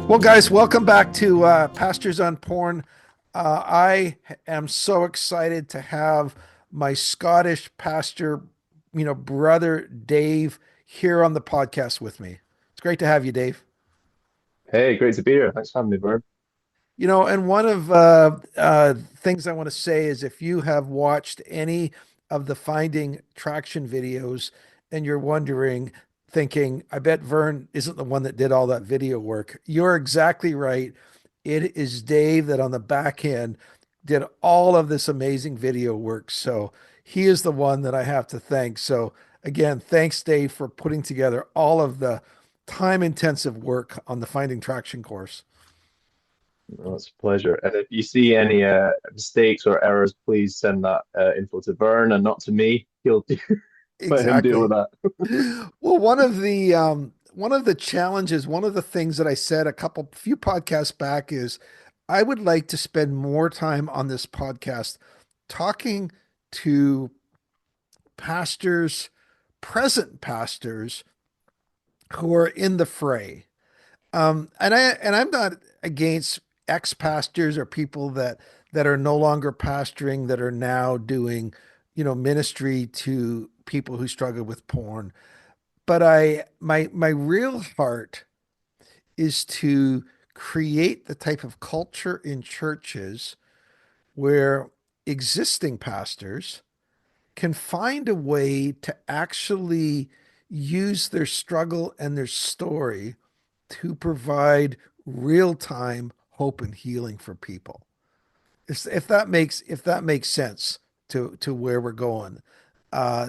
Well, guys, welcome back to Pastors on Porn. I am so excited to have my Scottish pastor, brother Dave here on the podcast with me. It's great to have you, Dave. Hey, great to be here. Thanks for having me, Vern. And one of things I want to say is if you have watched any of the Finding Traction videos and you're wondering, thinking, I bet Vern isn't the one that did all that video work, you're exactly right. It is Dave that on the back end did all of this amazing video work. So he is the one that I have to thank. So again, thanks, Dave, for putting together all of the time intensive work on the Finding Traction course. Oh, it's a pleasure. And if you see any mistakes or errors, please send that info to Vern and not to me. Let him deal with Exactly. that. Well, one of the challenges, one of the things that I said a few podcasts back is I would like to spend more time on this podcast talking to pastors, present pastors who are in the fray. And I'm not against ex-pastors or people that are no longer pastoring that are now doing, ministry to people who struggle with porn. But my real heart is to create the type of culture in churches where existing pastors can find a way to actually use their struggle and their story to provide real-time hope and healing for people. If that makes sense to where we're going.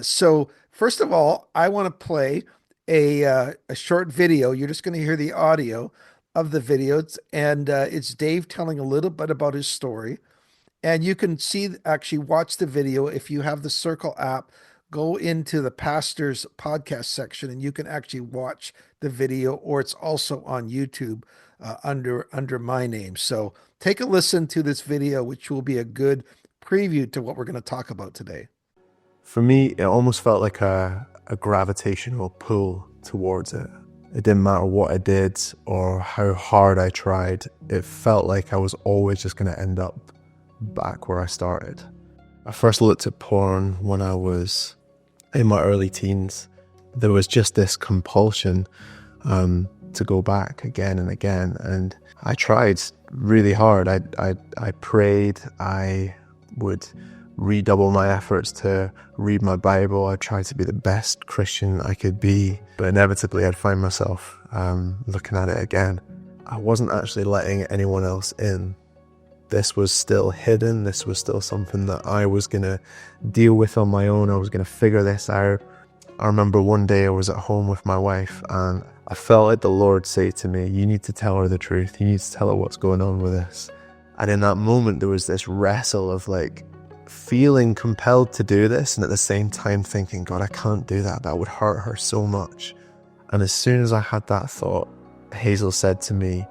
So first of all, I want to play a short video. You're just going to hear the audio of the video, and it's Dave telling a little bit about his story. And you can actually watch the video if you have the Circle app. Go into the pastor's podcast section, and you can actually watch the video, or it's also on YouTube under my name. So take a listen to this video, which will be a good preview to what we're going to talk about today. For me, it almost felt like a gravitational pull towards it. It didn't matter what I did or how hard I tried. It felt like I was always just going to end up back where I started. I first looked at porn when I was in my early teens. There was just this compulsion to go back again and again. And I tried really hard. I prayed. I would redouble my efforts to read my Bible. I tried to be the best Christian I could be, but inevitably I'd find myself looking at it again. I wasn't actually letting anyone else in. This was still hidden. This was still something that I was going to deal with on my own. I was going to figure this out. I remember one day I was at home with my wife and I felt like the Lord say to me, you need to tell her the truth. You need to tell her what's going on with this. And in that moment, there was this wrestle of like feeling compelled to do this and at the same time thinking, God, I can't do that. That would hurt her so much. And as soon as I had that thought, Hazel said to me,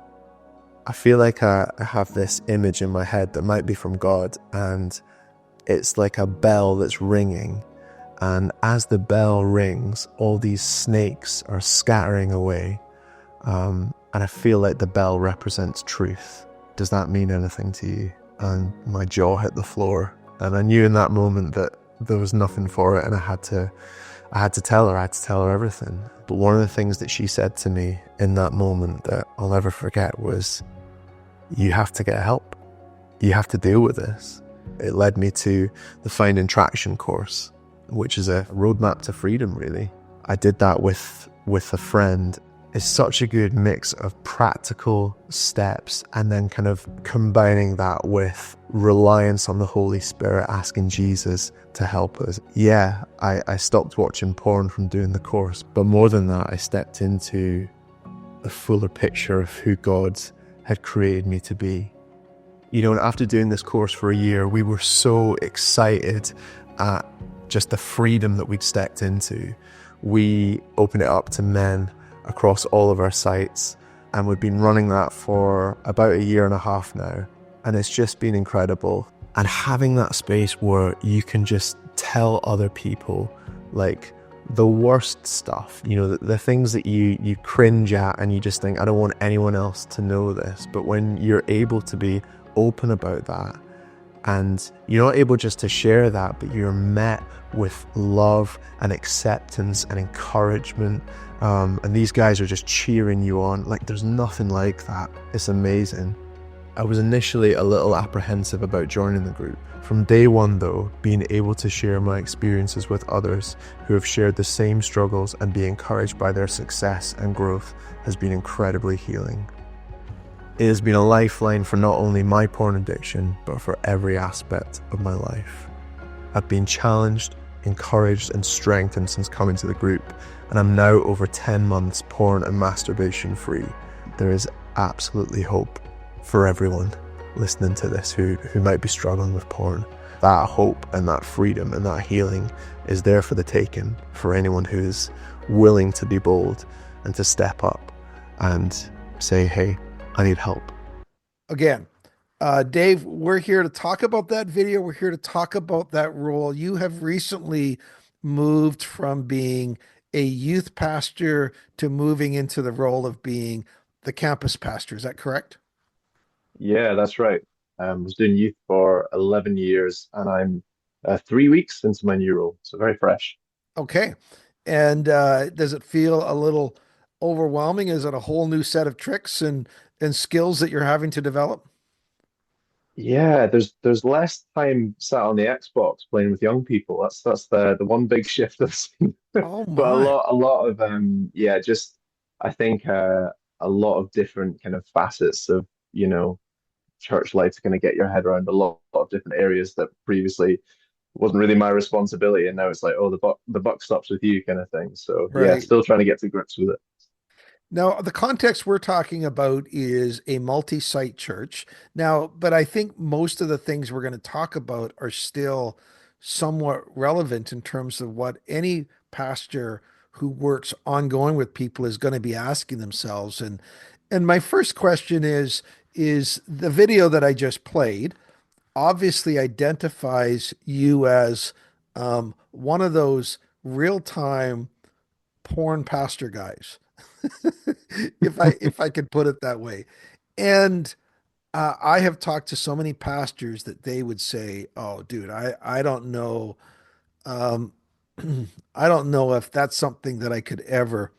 I feel like I have this image in my head that might be from God, and it's like a bell that's ringing. And as the bell rings, all these snakes are scattering away. And I feel like the bell represents truth. Does that mean anything to you? And my jaw hit the floor. And I knew in that moment that there was nothing for it, and I had to tell her. I had to tell her everything. But one of the things that she said to me in that moment that I'll never forget was, you have to get help. You have to deal with this. It led me to the Finding Traction course, which is a roadmap to freedom, really. I did that with a friend. It's such a good mix of practical steps and then kind of combining that with reliance on the Holy Spirit, asking Jesus to help us. Yeah, I stopped watching porn from doing the course, but more than that, I stepped into a fuller picture of who God had created me to be. You know, and after doing this course for a year, we were so excited at just the freedom that we'd stepped into. We opened it up to men across all of our sites, and we've been running that for about a year and a half now. And it's just been incredible. And having that space where you can just tell other people, like, the worst stuff, the things that you cringe at and you just think, I don't want anyone else to know this. But when you're able to be open about that, and you're not able just to share that, but you're met with love and acceptance and encouragement, and these guys are just cheering you on. Like, there's nothing like that. It's amazing. I was initially a little apprehensive about joining the group. From day one though, being able to share my experiences with others who have shared the same struggles and be encouraged by their success and growth has been incredibly healing. It has been a lifeline for not only my porn addiction, but for every aspect of my life. I've been challenged, encouraged and strengthened since coming to the group, and I'm now over 10 months porn and masturbation free. There is absolutely hope for everyone listening to this who might be struggling with porn. That hope and that freedom and that healing is there for the taking for anyone who is willing to be bold and to step up and say, hey, I need help. Again, Dave, we're here to talk about that video. We're here to talk about that role. You have recently moved from being a youth pastor to moving into the role of being the campus pastor. Is that correct? Yeah, that's right. I was doing youth for 11 years, and I'm 3 weeks into my new role, so very fresh. Okay. And does it feel a little overwhelming? Is it a whole new set of tricks and skills that you're having to develop? Yeah, there's less time sat on the Xbox playing with young people. That's the one big shift I've seen. Oh But a my. lot a lot of yeah, just I think a lot of different kind of facets of, church life to kind of get your head around lot of different areas that previously wasn't really my responsibility, and now it's like, oh, the buck stops with you kind of thing. So yeah, Right. still trying to get to grips with it. Now, the context we're talking about is a multi-site church. Now, but I think most of the things we're going to talk about are still somewhat relevant in terms of what any pastor who works ongoing with people is going to be asking themselves. And my first question is the video that I just played obviously identifies you as one of those real-time porn pastor guys, if I could put it that way. And I have talked to so many pastors that they would say, "Oh, dude, I don't know, um, I don't know if that's something that I could ever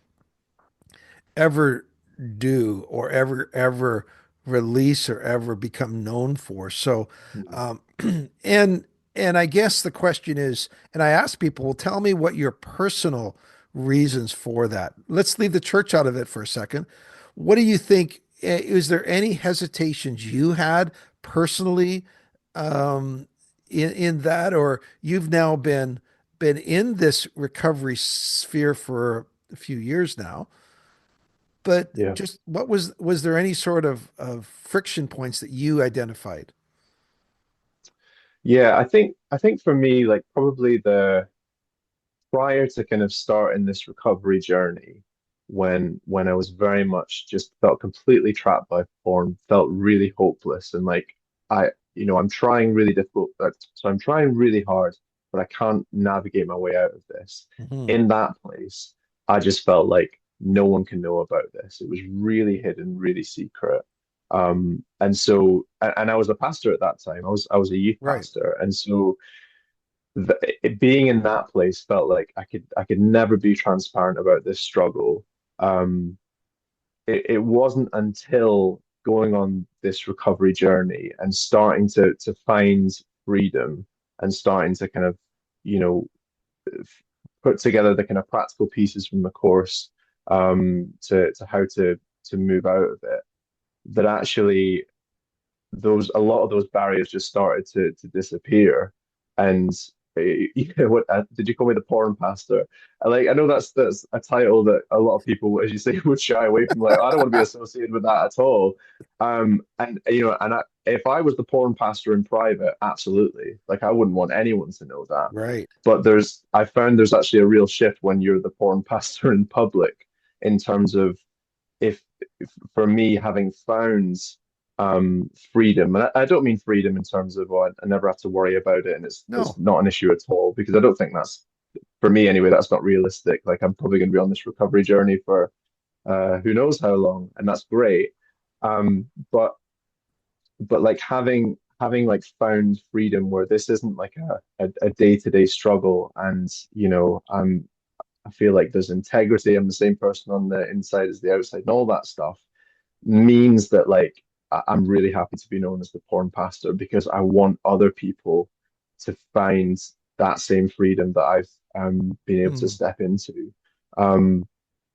do or ever release or ever become known for." So, Mhm. um, and and I guess the question is, and I ask people, well, tell me what your personal reasons for that. Let's leave the church out of it for a second. What do you think? Is there any hesitations you had personally um, in that, or you've now been in this recovery sphere for a few years now? But Yeah. just what was there any sort of friction points that you identified? Yeah, I think for me, like probably the prior to kind of starting this recovery journey, when I was very much just felt completely trapped by porn, felt really hopeless, and like I'm trying really difficult, so I'm trying really hard, but I can't navigate my way out of this. Mhm. In that place, I just felt like no one can know about this. It was really hidden, really secret. And I was a pastor at that time. I was a youth Right. pastor, and so being in that place felt like I could never be transparent about this struggle. Um, it wasn't until going on this recovery journey and starting to find freedom and starting to kind of, you know, put together the kind of practical pieces from the course to how to move out of it, that actually those a lot of those barriers just started to disappear. And what did you call me, the porn pastor? I know that's a title that a lot of people, as you say, would shy away from. Like, I don't want to be associated with that at all. And if I was the porn pastor in private, absolutely, like I wouldn't want anyone to know that. Right. But I found there's actually a real shift when you're the porn pastor in public, in terms of if for me, having found freedom, and I don't mean freedom in terms of, oh, I never have to worry about it and it's No. not an issue at all, because I don't think that's for me anyway, that's not realistic. Like I'm probably going to be on this recovery journey for who knows how long, and that's great. But like having like found freedom where this isn't like a day-to-day struggle, and I feel like there's integrity. I'm the same person on the inside as the outside, and all that stuff means that like I'm really happy to be known as the porn pastor because I want other people to find that same freedom that I've been able to Hmm. step into. Um,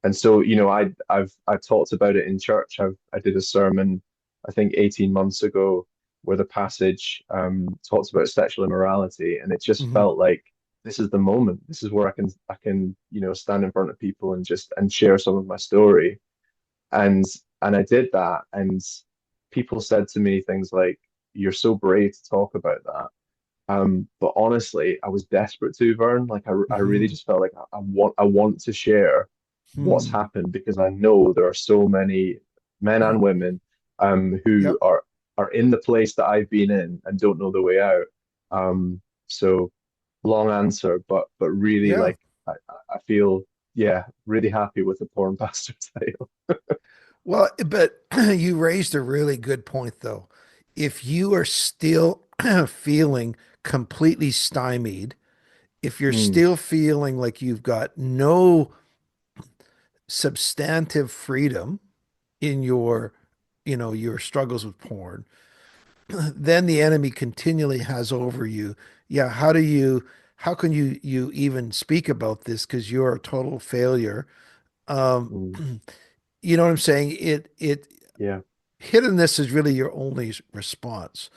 and so, I've talked about it in church. I did a sermon, I think 18 months ago, where the passage talks about sexual immorality, and it just Hmm. felt like this is the moment. This is where I can stand in front of people and just and share some of my story. And I did that, and people said to me things like, "You're so brave to talk about that." But honestly, I was desperate to, Vern. Like I really Hmm. just felt like I want to share what's Hmm. happened because I know there are so many men and women who Yep. are in the place that I've been in and don't know the way out. So long answer, but really Yeah. like I feel really happy with the porn pastor title. Well, but you raised a really good point, though. If you are still feeling completely stymied, if you're Mm, still feeling like you've got no substantive freedom in your struggles with porn, then the enemy continually has over you. Yeah, how can you even speak about this because you're a total failure? Um, mm, you know what I'm saying? It yeah. hiddenness is really your only response.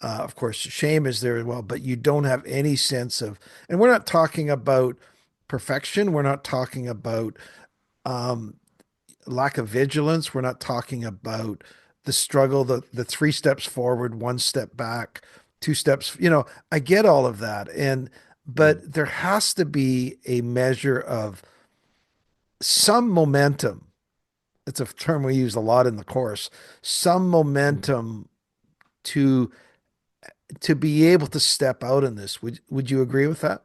Of course, shame is there as well, but you don't have any sense of, and we're not talking about perfection. We're not talking about um, lack of vigilance. We're not talking about the struggle, the three steps forward, one step back, two steps. I get all of that, Mm, but there has to be a measure of some momentum. It's a term we use a lot in the course. Some mm. momentum to be able to step out in this. Would you agree with that?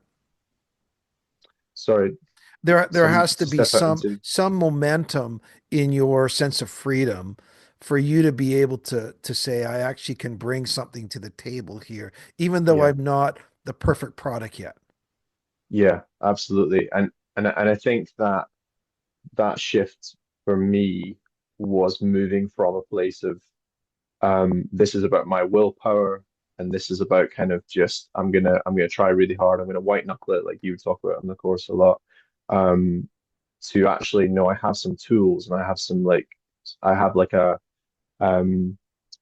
Sorry, There some has to to be step out some into. some momentum in your sense of freedom for you to be able to say, I actually can bring something to the table here, even though Yeah. I'm not the perfect product yet. Yeah, absolutely. And I think that that shift for me was moving from a place of this is about my willpower and this is about kind of just I'm gonna try really hard. I'm gonna white knuckle it like you talk about in the course a lot. Um, to actually know I have some tools and I have some like I have like um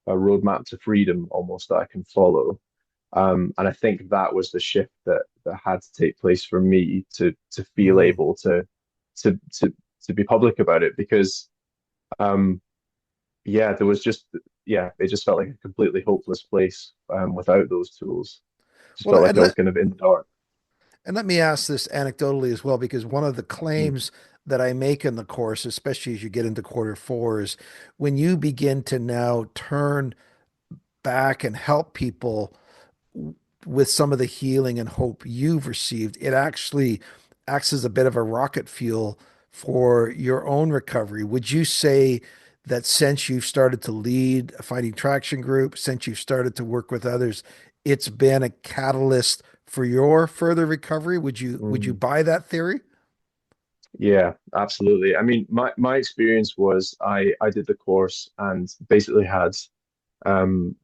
a roadmap to freedom almost that I can follow. And I think that was the shift that had to take place for me to feel Hmm. able to to to be public about it because um there was just it just felt like a completely hopeless place without those tools. Just Well, felt like I was kind of in the dark. and let me ask this anecdotally as well, because one of the Mm, claims that I make in the course, especially as you get into quarter four, is when you begin to now turn back and help people with some of the healing and hope you've received, it actually acts as a bit of a rocket fuel for your own recovery. Would you say that since you've started to lead a finding traction group, since you've started to work with others, it's been a catalyst for your further recovery? Would you mm. buy that theory? Yeah, absolutely. I mean, my experience was I did the course and basically had um,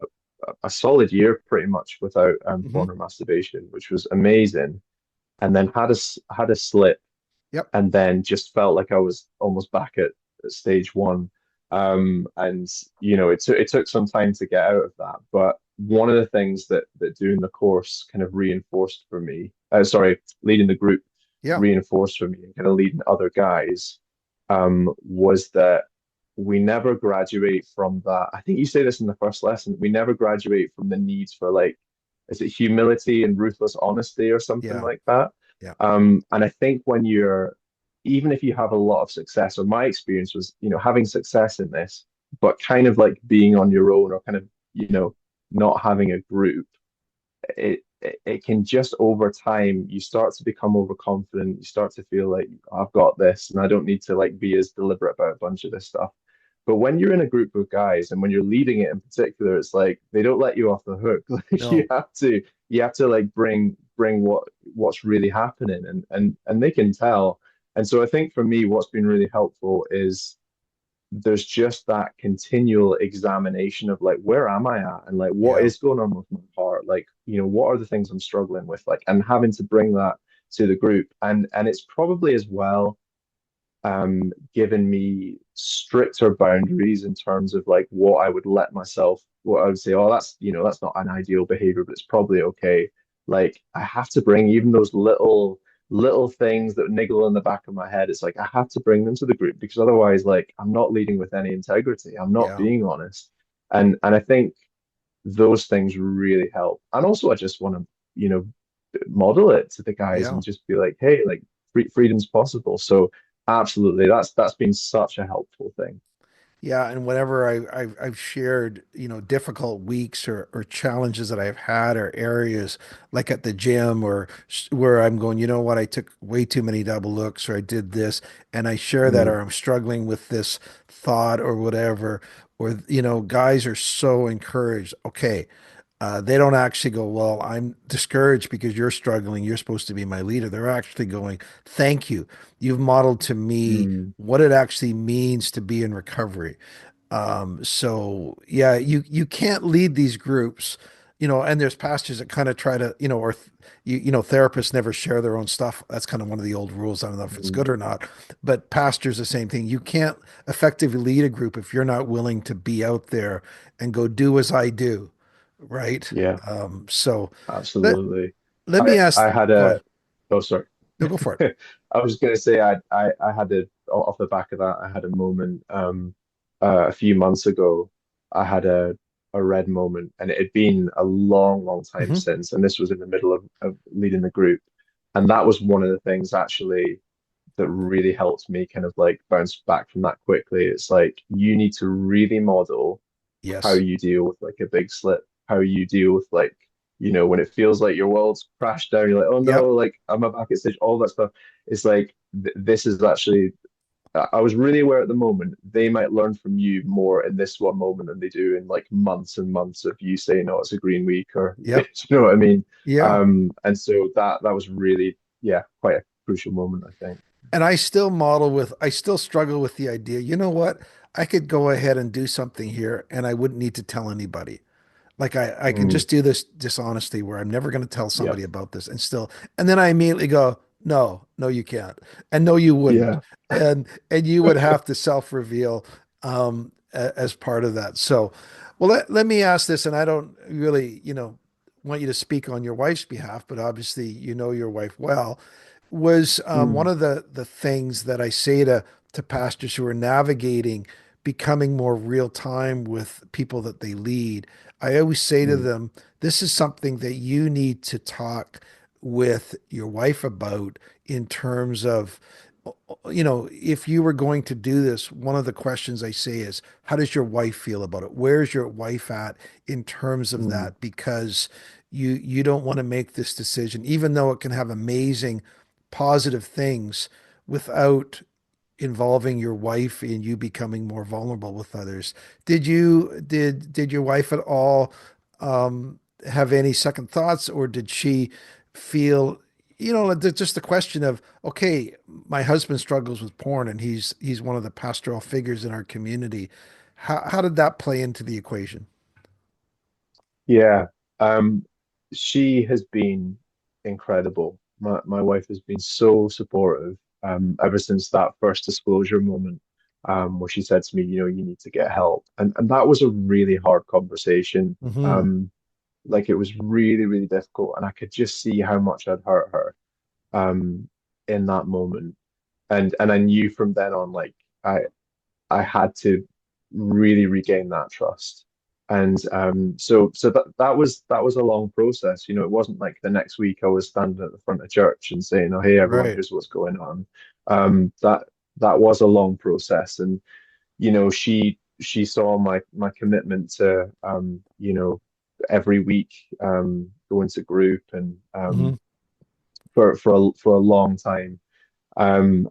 a solid year pretty much without Hmm. porn or masturbation, which was amazing. And then had a slip, Yep. and then just felt like I was almost back at stage one. And it took some time to get out of that. But one of the things that doing the course kind of reinforced for me, leading the group Yeah. reinforced for me and kind of leading other guys, was that we never graduate from that. I think you say this in the first lesson. We never graduate from the needs for like, is it humility and ruthless honesty or something Yeah. like that? Yeah. And I think even if you have a lot of success, or my experience was, having success in this, but kind of like being on your own or kind of, not having a group, it can just over time, you start to become overconfident. You start to feel like I've got this and I don't need to like be as deliberate about a bunch of this stuff. But when you're in a group of guys and when you're leading it in particular, it's like they don't let you off the hook. Like No. you have to like bring what's really happening and they can tell. And so I think for me, what's been really helpful is there's just that continual examination of like where am I at and like what Yeah. is going on with my heart, like what are the things I'm struggling with, like, and having to bring that to the group. And it's probably as well given me stricter boundaries in terms of like what I would let myself, what I would say, oh, that's that's not an ideal behavior, but it's probably okay. Like I have to bring even those little things that niggle in the back of my head. It's like I have to bring them to the group because otherwise, like I'm not leading with any integrity. I'm not Yeah. being honest. And I think those things really help. And also I just want to, model it to the guys Yeah. and just be like, hey, like freedom's possible. So absolutely, that's been such a helpful thing. Yeah, and whenever I've shared, difficult weeks or challenges that I've had or areas like at the gym or where I'm going, you know what, I took way too many double looks or I did this, and I share that, Mm, or I'm struggling with this thought or whatever, or guys are so encouraged. Okay, they don't actually go, well, I'm discouraged because you're struggling. You're supposed to be my leader. They're actually going, thank you. You've modeled to me mm, what it actually means to be in recovery. So yeah, you can't lead these groups, and there's pastors that kind of try to, or therapists never share their own stuff. That's kind of one of the old rules. I don't know if it's mm. good or not, but pastors, the same thing. You can't effectively lead a group if you're not willing to be out there and go do as I do, right? Yeah, So let absolutely. let me I ask. I had Go ahead. a oh sorry. No, go for it. I was going to say I had a off the back of that I had a moment a few months ago. I had a red moment and it had been a long time Hmm. since, and this was in the middle of leading the group, and that was one of the things actually that really helped me kind of like bounce back from that quickly. It's like you need to really model how Yes. you deal with like a big slip, how you deal with like, when it feels like your world's crashed down, you're like, oh no, Yep. like I'm back at stage, all that stuff. It's like this is actually, I was really aware at the moment they might learn from you more in this one moment than they do in like months and months of you saying, no, it's a green week or do Yep. you know what I mean? Yeah. And so that was really, yeah, quite a crucial moment, I think. And I still struggle with the idea, you know what? I could go ahead and do something here and I wouldn't need to tell anybody. Like I can Mm, just do this dishonesty where I'm never going to tell yep. somebody about this and then I immediately go, no, no, you can't. And no, you wouldn't. Yeah. And you would have to self-reveal as part of that. So, well, let me ask this, and I don't really, want you to speak on your wife's behalf, but obviously you know your wife well. Was one Mm, of the things that I say to pastors who are navigating becoming more real time with people that they lead. I always say to mm, them, this is something that you need to talk with your wife about in terms of, if you were going to do this, one of the questions I say is, how does your wife feel about it? Where's your wife at in terms of mm, that? Because you don't want to make this decision, even though it can have amazing positive things without involving your wife in you becoming more vulnerable with others. Did your wife at all have any second thoughts, or did she feel, just the question of, okay, my husband struggles with porn and he's one of the pastoral figures in our community. How did that play into the equation? yeah. Um, she has been incredible. My wife has been so supportive ever since that first disclosure moment where she said to me, you need to get help. And that was a really hard conversation. Hmm. Like it was really difficult, and I could just see how much I'd hurt her in that moment. And I knew from then on, like I had to really regain that trust. And so that was a long process. It wasn't like the next week I was standing at the front of church and saying, "Oh, hey everyone, Right. here's what's going on." That was a long process, and she saw my commitment to every week, going to group and Hmm. for a long time. And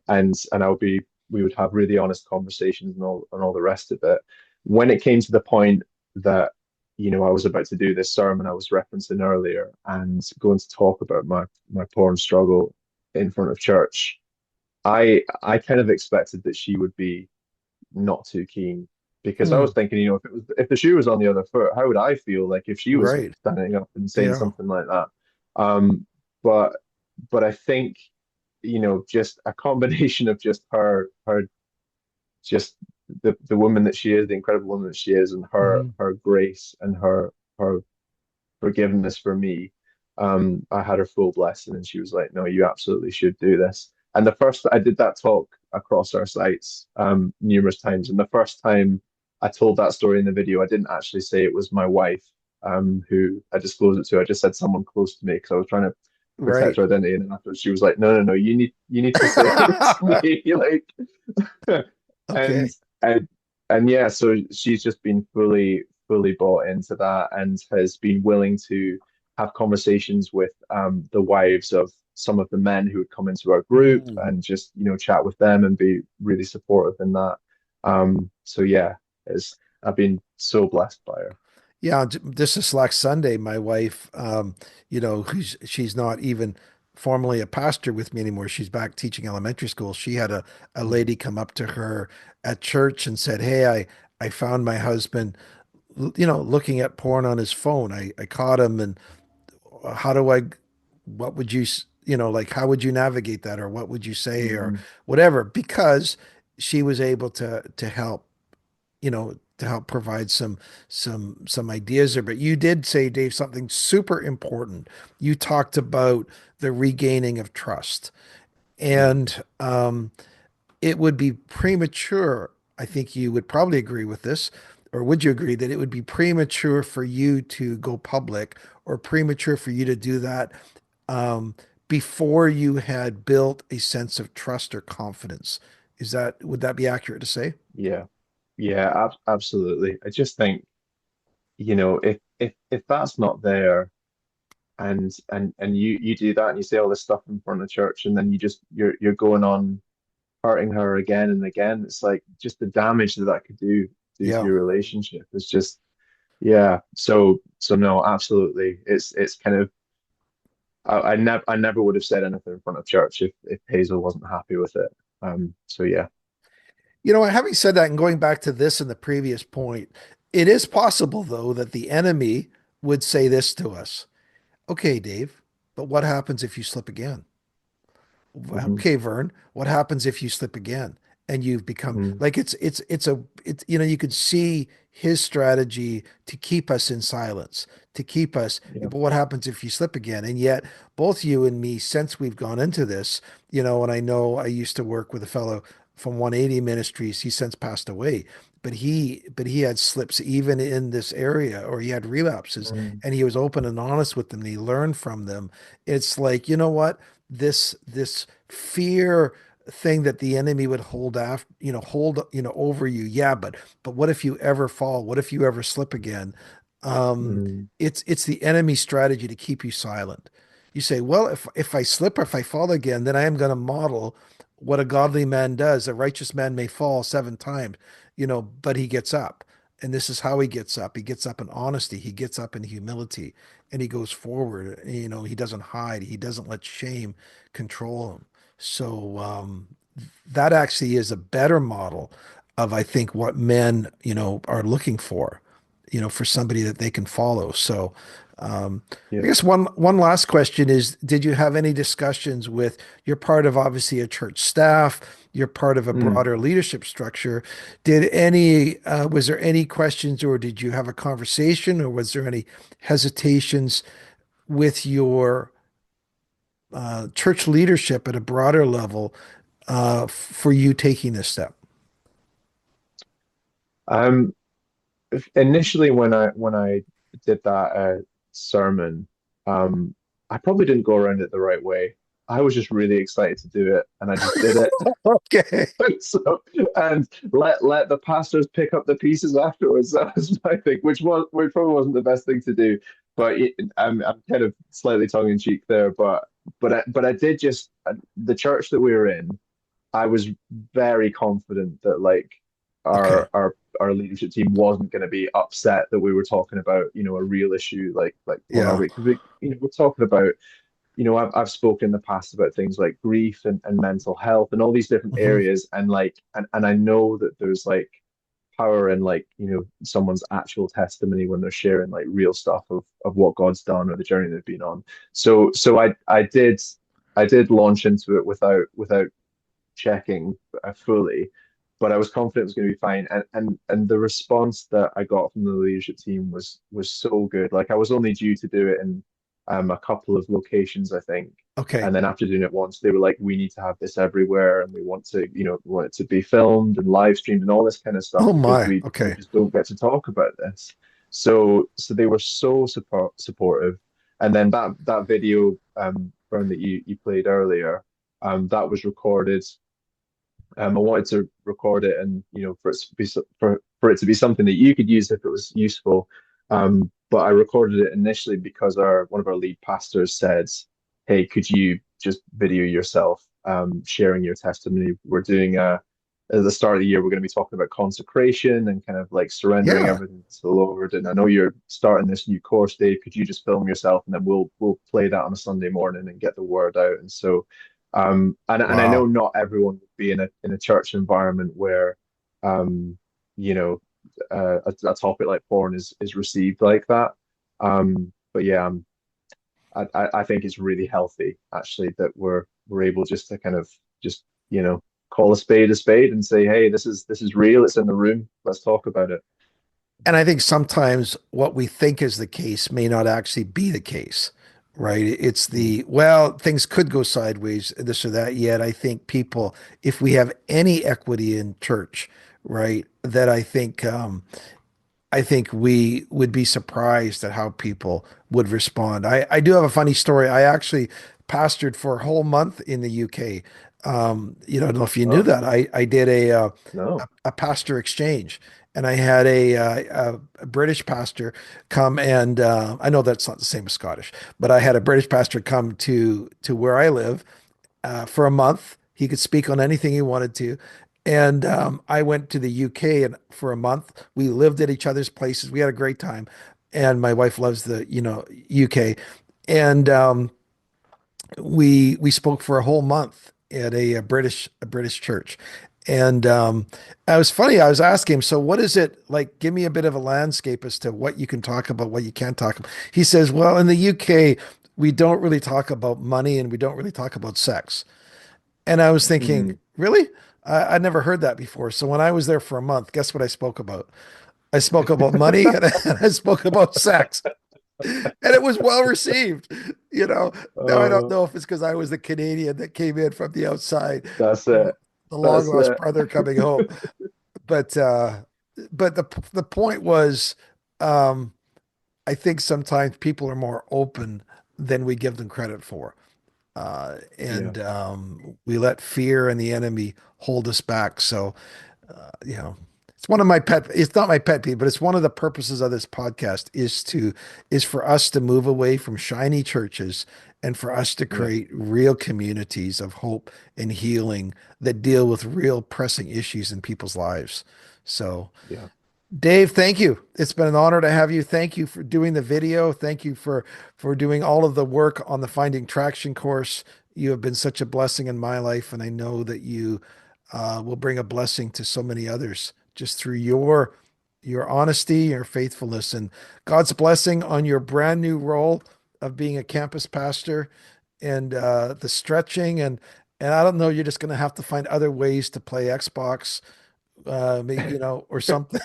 I would be we would have really honest conversations and all the rest of it. When it came to the point that I was about to do this sermon I was referencing earlier and going to talk about my porn struggle in front of church, I kind of expected that she would be not too keen because I was Mm, thinking, if the shoe was on the other foot, how would I feel like if she was right. standing up and saying Yeah. something like that? Um, but but I think, just a combination of just her just the woman that she is, the incredible woman that she is, and Hmm. her grace and her forgiveness for me. I had her full blessing, and she was like, "No, you absolutely should do this." And the first I did that talk across our sites numerous times, and the first time I told that story in the video, I didn't actually say it was my wife who I disclosed it to. I just said someone close to me because I was trying to protect Right. her identity. And then afterwards, she was like, "No, no, no, you need to say it to me." Like, and Okay. and and yeah, so she's just been fully bought into that and has been willing to have conversations with the wives of some of the men who would come into our group Mm. and just chat with them and be really supportive in that. So yeah, it's I've been so blessed by her. Yeah, this is last Sunday. My wife, she's not even formally a pastor with me anymore. She's back teaching elementary school. She had a Mhm. lady come up to her at church and said, "Hey, I found my husband, looking at porn on his phone. I caught him, and how do I, what would you, like, how would you navigate that, or what would you say, or Mhm. whatever?" Because she was able to help, to help provide some ideas there. But you did say, Dave, something super important. You talked about the regaining of trust. Mhm. And it would be premature. I think you would probably agree with this, or would you agree that it would be premature for you to go public or premature for you to do that um, before you had built a sense of trust or confidence? Would that be accurate to say? Yeah, yeah, absolutely. I just think, if that's not there, and you do that and you say all this stuff in front of church, and then you're going on hurting her again and again. It's like just the damage that could do to Yeah. your relationship is just, yeah. So no, absolutely. It's kind of I never would have said anything in front of church if Hazel wasn't happy with it. So yeah. Having said that, and going back to this in the previous point, it is possible, though, that the enemy would say this to us. Okay, Dave, but what happens if you slip again? Hmm. Okay, Vern, what happens if you slip again and you've become Hmm. like it's you could see his strategy to keep us in silence, to keep us, Yeah. but what happens if you slip again? And yet both you and me, since we've gone into this, and I know I used to work with a fellow from 180 Ministries, he's since passed away, but he had slips even in this area, or he had relapses, Mm. and he was open and honest with them and he learned from them. It's like, you know what? This fear thing that the enemy would over you. Yeah, but what if you ever fall? What if you ever slip again? Um, Mm. it's the enemy's strategy to keep you silent. You say, well, if I slip or if I fall again, then I am going to model what a godly man does. A righteous man may fall 7 times, but he gets up. And this is how he gets up. He gets up in honesty. He gets up in humility, and he goes forward. He doesn't hide. He doesn't let shame control him. So that actually is a better model of, I think, what men, are looking for, for somebody that they can follow. So um, I Yeah. guess one last question is, did you have any discussions with, you're part of obviously a church staff, you're part of a Mm. broader leadership structure. Was there any questions, or did you have a conversation, or was there any hesitations with your church leadership at a broader level for you taking this step? Um, Initially when I did that sermon, I probably didn't go around it the right way. I was just really excited to do it, and I just did it. Okay. So, and let the pastors pick up the pieces afterwards. That was my thing, which probably wasn't the best thing to do, but I'm kind of slightly tongue in cheek there. But I did just the church that we were in. I was very confident that like Okay. our leadership team wasn't going to be upset that we were talking about a real issue like Yeah. pornography because we're talking about I've spoken in the past about things like grief and mental health and all these different Hmm. areas and like and I know that there's like power in like someone's actual testimony when they're sharing like real stuff of what God's done or the journey they've been on. So I did launch into it without checking fully, but I was confident it was going to be fine. And the response that I got from the leadership team was so good. Like I was only due to do it in a couple of locations, I think. Okay. And then after doing it once, they were like, "We need to have this everywhere, and we want to, we want it to be filmed and live streamed and all this kind of stuff Oh because my. we Okay. just don't get to talk about this." So they were so supportive. And then that video, Bern, that you played earlier, that was recorded. I wanted to record it and for it to be for it to be something that you could use if it was useful. But I recorded it initially because our one of our lead pastors said, "Hey, could you just video yourself sharing your testimony? We're doing at the start of the year, we're going to be talking about consecration and kind of like surrendering Yeah. everything to the Lord. And I know you're starting this new course, Dave. Could you just film yourself and then we'll play that on a Sunday morning and get the word out?" And so and I know Wow. not everyone would be in a church environment where um, you know, a topic like porn is received like that. But yeah, I think it's really healthy actually that we're able just to kind of just call a spade and say, hey, this is real. It's in the room. Let's talk about it. And I think sometimes what we think is the case may not actually be the case, right? It's Mm, the, well, things could go sideways, this or that. Yet I think people, if we have any equity in church, right, that I think we would be surprised at how people would respond. I do have a funny story. I actually pastored for a whole month in the UK. I don't know if you knew oh that. I did no. a pastor exchange, and I had a British pastor come, and I know that's not the same as Scottish, but I had a British pastor come to where I live for a month. He could speak on anything he wanted to. And I went to the UK and for a month. We lived at each other's places. We had a great time. And my wife loves the, UK. And we spoke for a whole month at a British church. And I was funny. I was asking him, so what is it like? Give me a bit of a landscape as to what you can talk about, what you can't talk about. He says, well, in the UK, we don't really talk about money and we don't really talk about sex. And I was thinking, Mm. really? I'd never heard that before. So when I was there for a month, guess what I spoke about? I spoke about money and I spoke about sex. And it was well received. Now I don't Oh, know if it's because I was the Canadian that came in from the outside, that's the, it. the long That's lost it. brother coming home. But the point was, um, I think sometimes people are more open than we give them credit for. Yeah. And we let fear and the enemy hold us back. So, it's one of my pet, it's not my pet peeve, but it's one of the purposes of this podcast is for us to move away from shiny churches and for us to Yeah. create real communities of hope and healing that deal with real pressing issues in people's lives. So, Yeah. Dave, thank you. It's been an honor to have you. Thank you for doing the video. Thank you for doing all of the work on the Finding Traction course. You have been such a blessing in my life, and I know that you will bring a blessing to so many others just through your honesty, your faithfulness, and God's blessing on your brand new role of being a campus pastor and the stretching and I don't know. You're just going to have to find other ways to play Xbox, or something.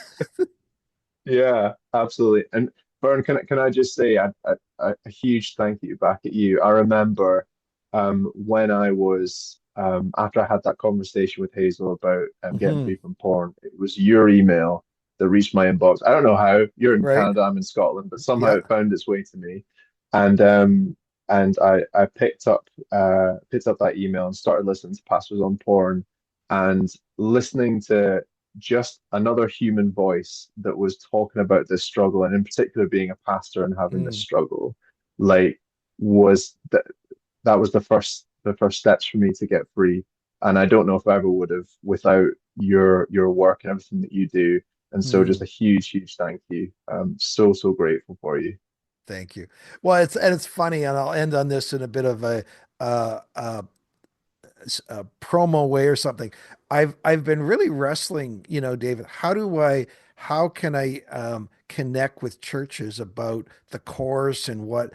Yeah, absolutely. And Vern, can I just say a huge thank you back at you. I remember when I was after I had that conversation with Hazel about getting Mhm. free from porn, it was your email that reached my inbox. I don't know how. You're in Right? Canada, I'm in Scotland, but somehow Yeah. it found its way to me. And and I picked up that email and started listening to Pastors on Porn and listening to just another human voice that was talking about this struggle, and in particular being a pastor and having this Mm, struggle, like was that was the first steps for me to get free. And I don't know if I ever would have without your work and everything that you do. And so just mm. a huge, huge thank you. I'm so, so grateful for you. Thank you. Well, it's funny, and I'll end on this in a bit of uh, uh, a promo way or something. I've been really wrestling, David. How can I connect with churches about the course and what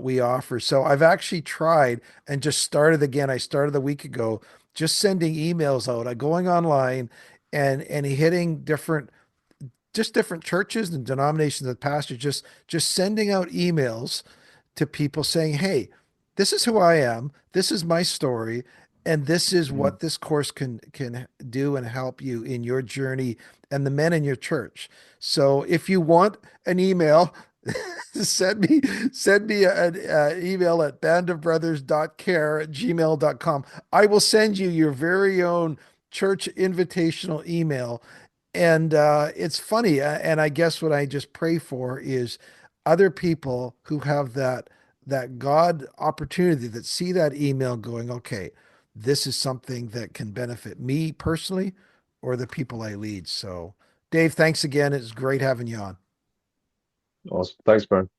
we offer? So I've actually tried and just started again. I started a week ago, just sending emails out. I going online and hitting different churches and denominations of pastors, just sending out emails to people saying, "Hey, this is who I am. This is my story, and this is Mhm. what this course can do and help you in your journey and the men in your church." So, if you want an email, send me an email at bandofbrothers.care@gmail.com. I will send you your very own church invitational email. And it's funny, and I guess what I just pray for is other people who have that God opportunity that see that email going, okay, this is something that can benefit me personally or the people I lead. So, Dave, thanks again. It's great having you on. Awesome. Thanks, Bern.